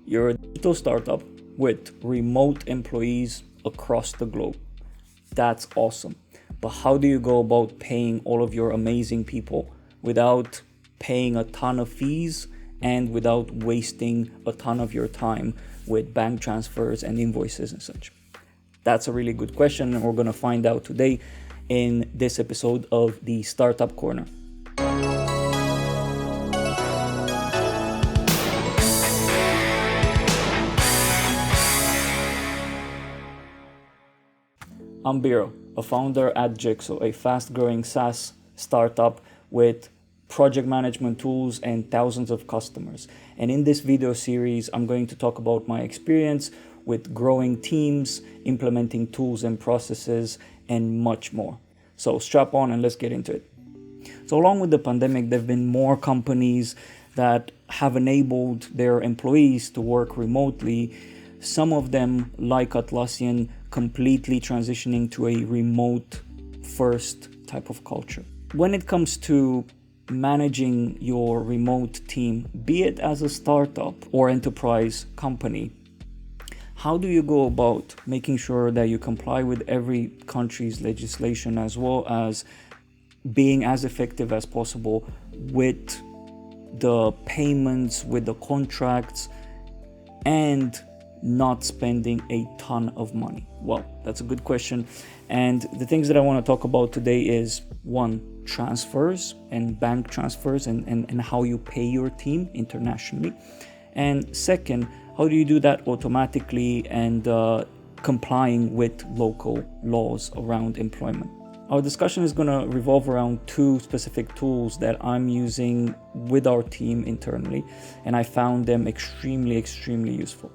You're a digital startup with remote employees across the globe. That's awesome. But how do you go about paying all of your amazing people without paying a ton of fees and without wasting a ton of your time with bank transfers and invoices and such? That's a really good question, and we're going to find out today in this episode of the Startup Corner. I'm Biro, a founder at Jexo, a fast-growing SaaS startup with project management tools and thousands of customers. And in this video series, I'm going to talk about my experience with growing teams, implementing tools and processes, and much more. So strap on and let's get into it. So along with the pandemic, there have been more companies that have enabled their employees to work remotely. Some of them, like Atlassian, completely transitioning to a remote first type of culture. When it comes to managing your remote team, be it as a startup or enterprise company, how do you go about making sure that you comply with every country's legislation, as well as being as effective as possible with the payments, with the contracts, and not spending a ton of money? Well, that's a good question. And the things that I want to talk about today is, one, transfers and bank transfers and how you pay your team internationally. And second, how do you do that automatically and complying with local laws around employment? Our discussion is going to revolve around two specific tools that I'm using with our team internally, and I found them extremely useful.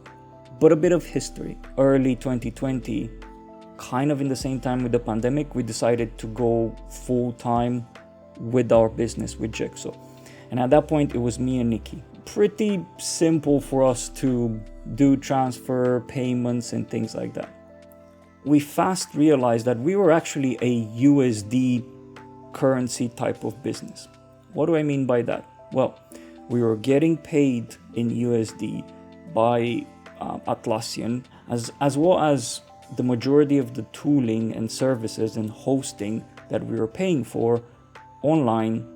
But a bit of history. Early 2020, kind of in the same time with the pandemic, we decided to go full-time with our business, with Jexo. And at that point, it was me and Nikki. Pretty simple for us to do transfer payments and things like that. We fast realized that we were actually a USD currency type of business. What do I mean by that? Well, we were getting paid in USD by Atlassian, as well as the majority of the tooling and services and hosting that we were paying for online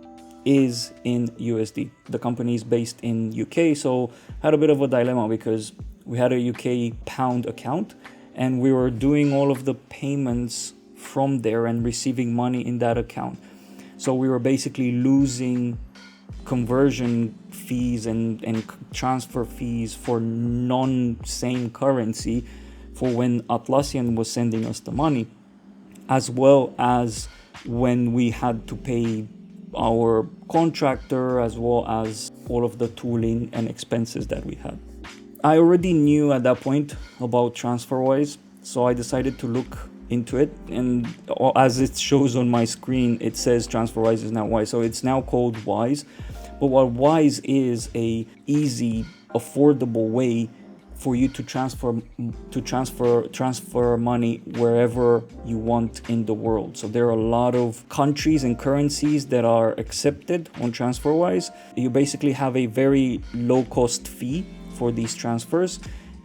is in USD. The company is based in UK, so had a bit of a dilemma because we had a UK pound account and we were doing all of the payments from there and receiving money in that account. So we were basically losing conversion fees and transfer fees for non-same currency for when Atlassian was sending us the money, as well as when we had to pay our contractor, as well as all of the tooling and expenses that we had. I already knew at that point about TransferWise, so I decided to look into it, and as it shows on my screen, it says TransferWise is now Wise, so it's now called Wise. But what Wise is a easy, affordable way for you to transfer money wherever you want in the world. So there are a lot of countries and currencies that are accepted on TransferWise. You basically have a very low cost fee for these transfers,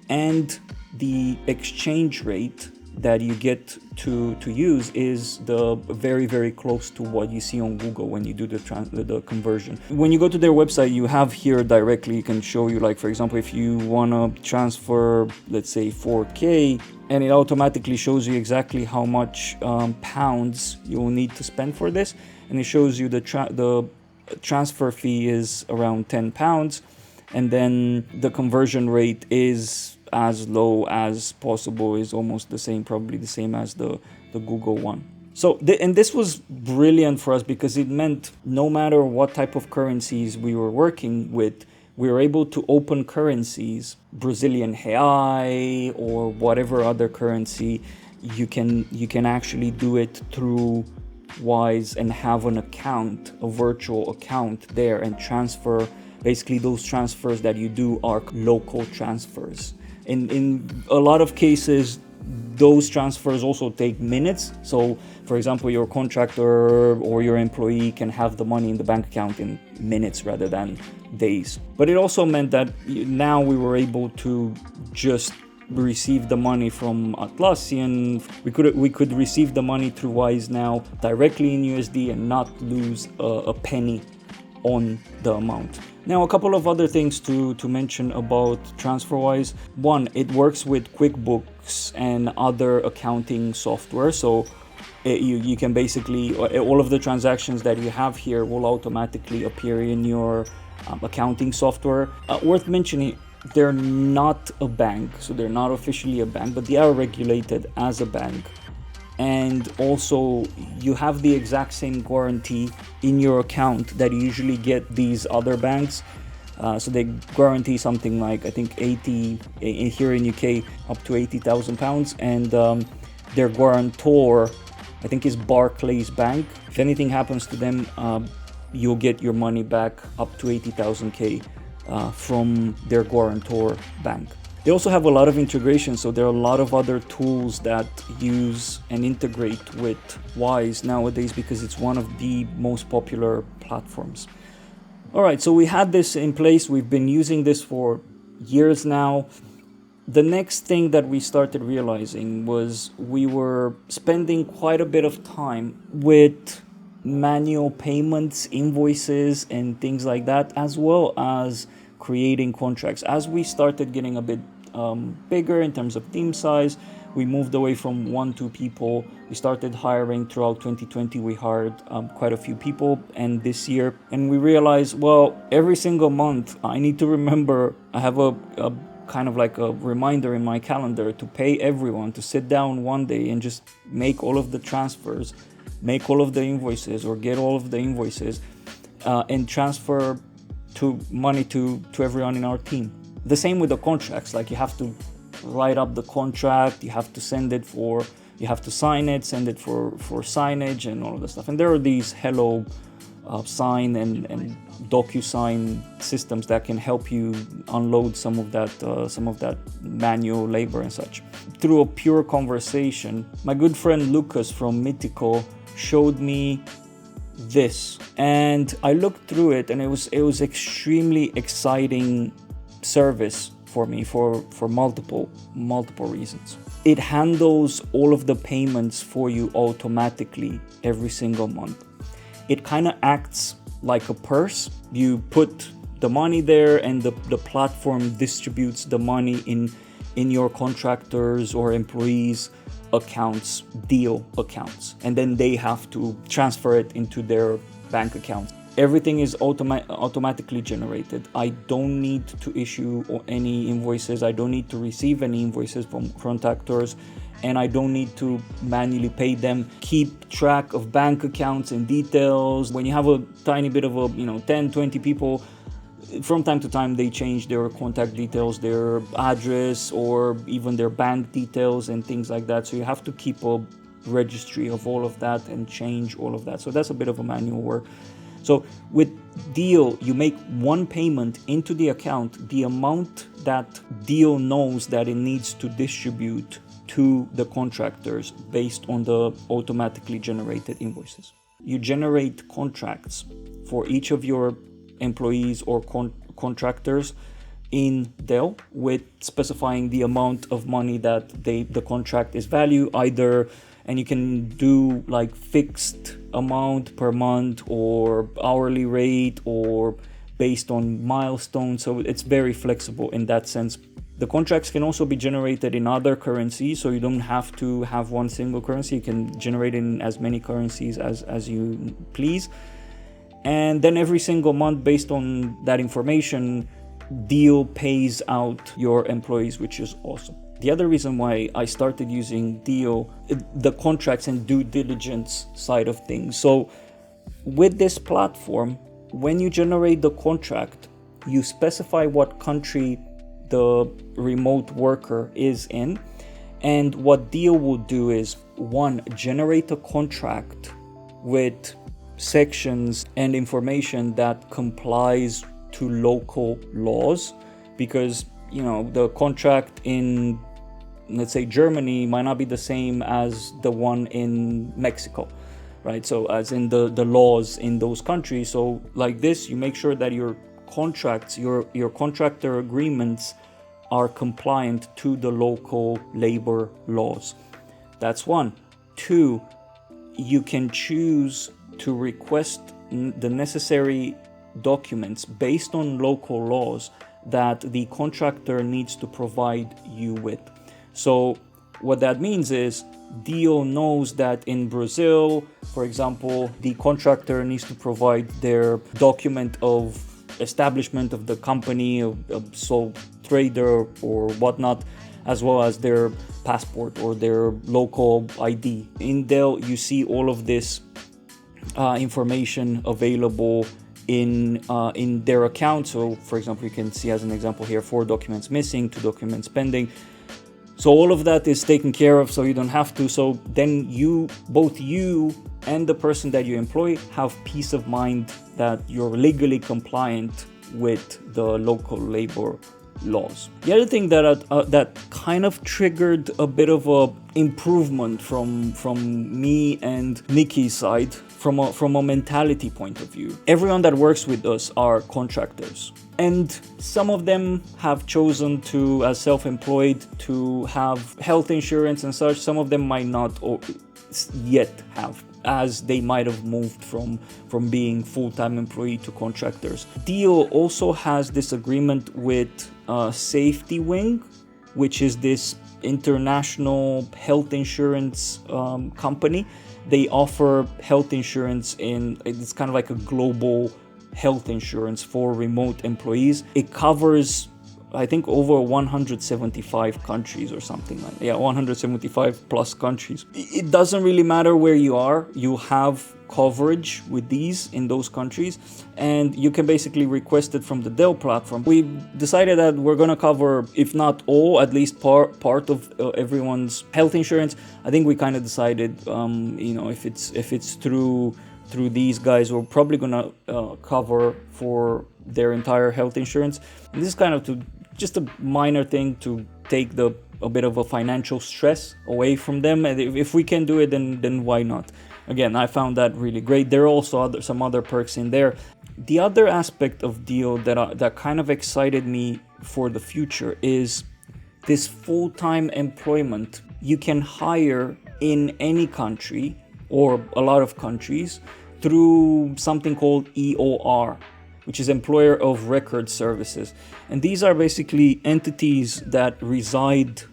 and the exchange rate that you get to use is the very close to what you see on Google when you do the conversion. When you go to their website, you have here directly, you can show you, like, for example, if you want to transfer, let's say 4K, and it automatically shows you exactly how much pounds you will need to spend for this, and it shows you the transfer fee is around £10, and then the conversion rate is as low as possible, is almost the same, probably the same as the Google one. So, and this was brilliant for us because it meant no matter what type of currencies we were working with, we were able to open currencies, Brazilian real or whatever other currency, you can actually do it through Wise and have an account, a virtual account there, and transfer. Basically, those transfers that you do are local transfers. In a lot of cases, those transfers also take minutes. So for example, your contractor or your employee can have the money in the bank account in minutes rather than days. But it also meant that now we were able to just receive the money from Atlassian. We could receive the money through Wise now directly in USD and not lose a penny on the amount. Now, a couple of other things to mention about TransferWise. One, it works with QuickBooks and other accounting software. So you can basically, all of the transactions that you have here will automatically appear in your accounting software. Worth mentioning, they're not a bank, so they're not officially a bank, but they are regulated as a bank. And also you have the exact same guarantee in your account that you usually get these other banks. So they guarantee something like, I think 80 here in UK, up to £80,000, and their guarantor, I think, is Barclays Bank. If anything happens to them, you'll get your money back up to 80,000 from their guarantor bank. They also have a lot of integration, so there are a lot of other tools that use and integrate with Wise nowadays because it's one of the most popular platforms. All right, so we had this in place. We've been using this for years now. The next thing that we started realizing was we were spending quite a bit of time with manual payments, invoices, and things like that, as well as creating contracts. As we started getting a bit bigger in terms of team size, we moved away from 1-2 people. We started hiring throughout 2020. We hired quite a few people, and this year, and we realized, well, every single month I need to remember, I have a kind of like a reminder in my calendar to pay everyone, to sit down one day and just make all of the transfers, make all of the invoices, or get all of the invoices and transfer money to everyone in our team. The same with the contracts. Like, you have to write up the contract, you have to send it you have to sign it, send it for signage and all of that stuff. And there are these Hello Sign and DocuSign systems that can help you unload some of that manual labor and such. Through a pure conversation, my good friend Lucas from Mythical showed me this, and I looked through it, and it was extremely exciting service for me for multiple reasons. It handles all of the payments for you automatically every single month. It kind of acts like a purse. You put the money there, and the platform distributes the money in your contractors or employees accounts, Deel accounts, and then they have to transfer it into their bank account. Everything is automatically generated. I don't need to issue any invoices. I don't need to receive any invoices from contractors, and I don't need to manually pay them, keep track of bank accounts and details. When you have a tiny bit of 10, 20 people, from time to time they change their contact details, their address, or even their bank details and things like that. So you have to keep a registry of all of that and change all of that. So that's a bit of a manual work. So with Deel, you make one payment into the account, the amount that Deel knows that it needs to distribute to the contractors based on the automatically generated invoices. You generate contracts for each of your employees or contractors in Deel, with specifying the amount of money that the contract is value, either, and you can do like fixed amount per month or hourly rate or based on milestones. So it's very flexible in that sense. The contracts can also be generated in other currencies, so you don't have to have one single currency. You can generate in as many currencies as you please. And then every single month, based on that information, Deel pays out your employees, which is awesome. The other reason why I started using Deel, the contracts and due diligence side of things. So with this platform, when you generate the contract, you specify what country the remote worker is in. And what Deel will do is, one, generate a contract with sections and information that complies to local laws, because the contract in let's say Germany might not be the same as the one in Mexico, right? So as in the laws in those countries. So like this, you make sure that your contracts, your contractor agreements are compliant to the local labor laws. That's one. Two, you can choose to request the necessary documents based on local laws that the contractor needs to provide you with. So what that means is Deel knows that in Brazil, for example, the contractor needs to provide their document of establishment of the company, of sole trader or whatnot, as well as their passport or their local ID. In Deel, you see all of this information available in their account. So, for example, you can see as an example here 4 documents missing, 2 documents pending. So all of that is taken care of, so you don't have to. So then both you and the person that you employ have peace of mind that you're legally compliant with the local labor laws. The other thing that kind of triggered a bit of a improvement from me and Nikki's side, from a mentality point of view. Everyone that works with us are contractors, and some of them have chosen to, as self-employed, to have health insurance and such. Some of them might not yet have, as they might have moved from being full-time employee to contractors. Deel also has this agreement with Safety Wing, which is this international health insurance company. They offer health insurance it's kind of like a global health insurance for remote employees. It covers, I think, over 175 countries or something like that. Yeah, 175 plus countries. It doesn't really matter where you are. You have coverage with these in those countries, and you can basically request it from the Deel platform. We decided that we're going to cover, if not all, at least part of everyone's health insurance. I think we kind of decided, if it's through these guys, we're probably going to cover for their entire health insurance. And this is kind of just a minor thing to take a bit of a financial stress away from them. And if we can do it, then why not? Again, I found that really great. There are also some other perks in there. The other aspect of Deel that kind of excited me for the future is this full-time employment. You can hire in any country or a lot of countries through something called EOR, which is Employer of Record Services. And these are basically entities that reside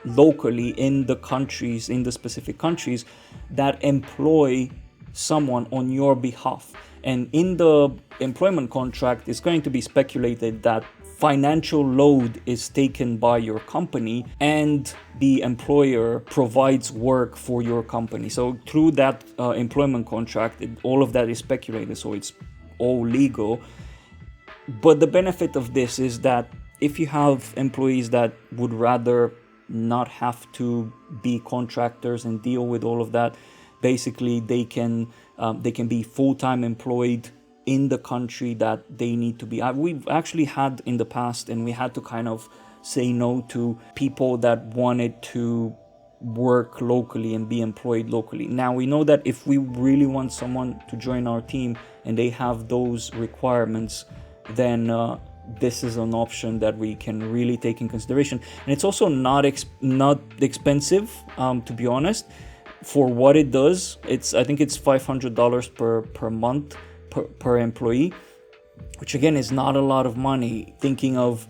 locally in the specific countries, that employ someone on your behalf. And in the employment contract, it's going to be speculated that financial load is taken by your company and the employer provides work for your company. So through that employment contract, all of that is speculated, so it's all legal. But the benefit of this is that if you have employees that would rather not have to be contractors and deal with all of that, basically they can be full-time employed in the country that they need to be. We've actually had in the past, and we had to kind of say no to people that wanted to work locally and be employed locally. Now we know that if we really want someone to join our team and they have those requirements, then this is an option that we can really take in consideration. And it's also not expensive, to be honest, for what it does. I think it's $500 per month per employee, which again is not a lot of money, thinking of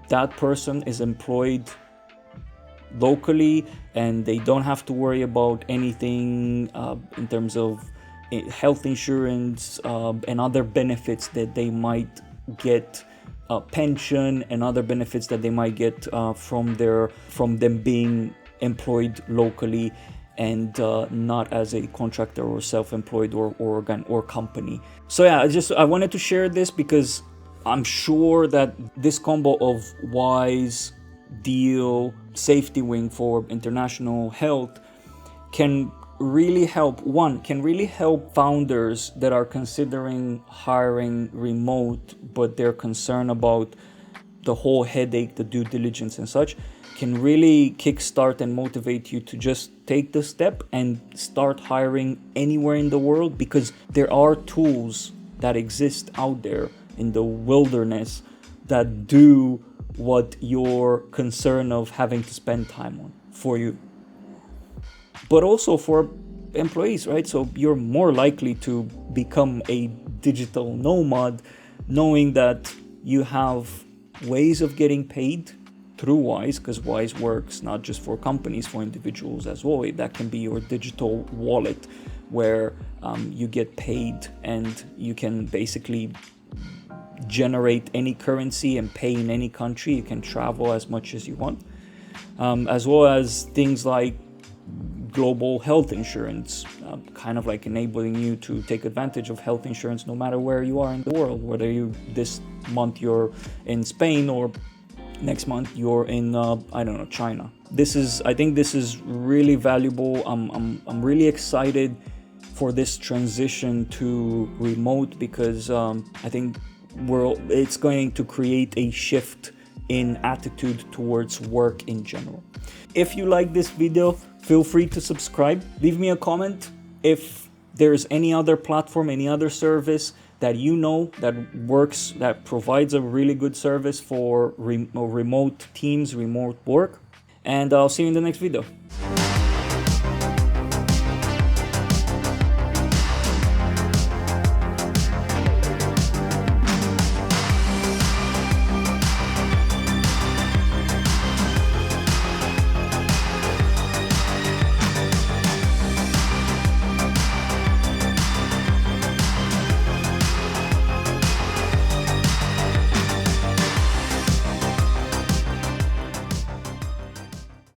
that person is employed locally and they don't have to worry about anything in terms of health insurance and other benefits that they might get, pension and other benefits that they might get from them being employed locally and not as a contractor or self-employed or company. So yeah, I wanted to share this because I'm sure that this combo of Wise, Deel, Safety Wing for international health can really help founders that are considering hiring remote, but they're concerned about the whole headache, the due diligence and such, can really kickstart and motivate you to just take the step and start hiring anywhere in the world, because there are tools that exist out there in the wilderness that do what you're concerned of having to spend time on for you. But also for employees, right? So you're more likely to become a digital nomad, knowing that you have ways of getting paid through Wise, because Wise works not just for companies, for individuals as well. That can be your digital wallet where you get paid and you can basically generate any currency and pay in any country. You can travel as much as you want, as well as things like global health insurance, kind of like enabling you to take advantage of health insurance no matter where you are in the world, whether this month you're in Spain or next month you're in China. I think this is really valuable. I'm really excited for this transition to remote, because I think it's going to create a shift in attitude towards work in general. If you like this video, feel free to subscribe. Leave me a comment if there's any other platform, any other service that you know that works, that provides a really good service for remote teams, remote work. And I'll see you in the next video.